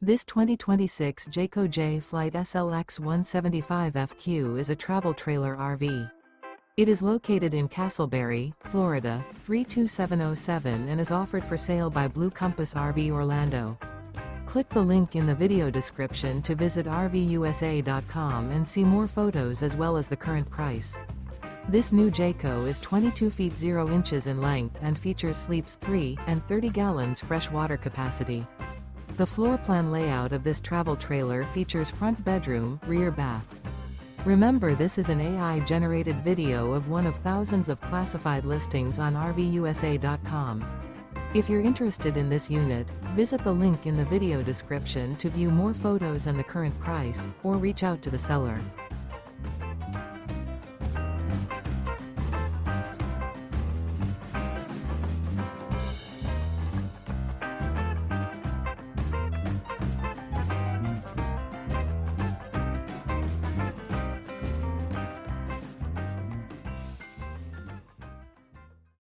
This 2026 Jayco Jay Flight SLX 175FQ is a travel trailer RV. It is located in Casselberry, Florida, 32707 and is offered for sale by Blue Compass RV Orlando. Click the link in the video description to visit RVUSA.com and see more photos as well as the current price. This new Jayco is 22 feet 0 inches in length and features sleeps 3 and 30 gallons fresh water capacity. The floor plan layout of this travel trailer features front bedroom, rear bath. Remember, this is an AI-generated video of one of thousands of classified listings on RVUSA.com. If you're interested in this unit, visit the link in the video description to view more photos and the current price, or reach out to the seller.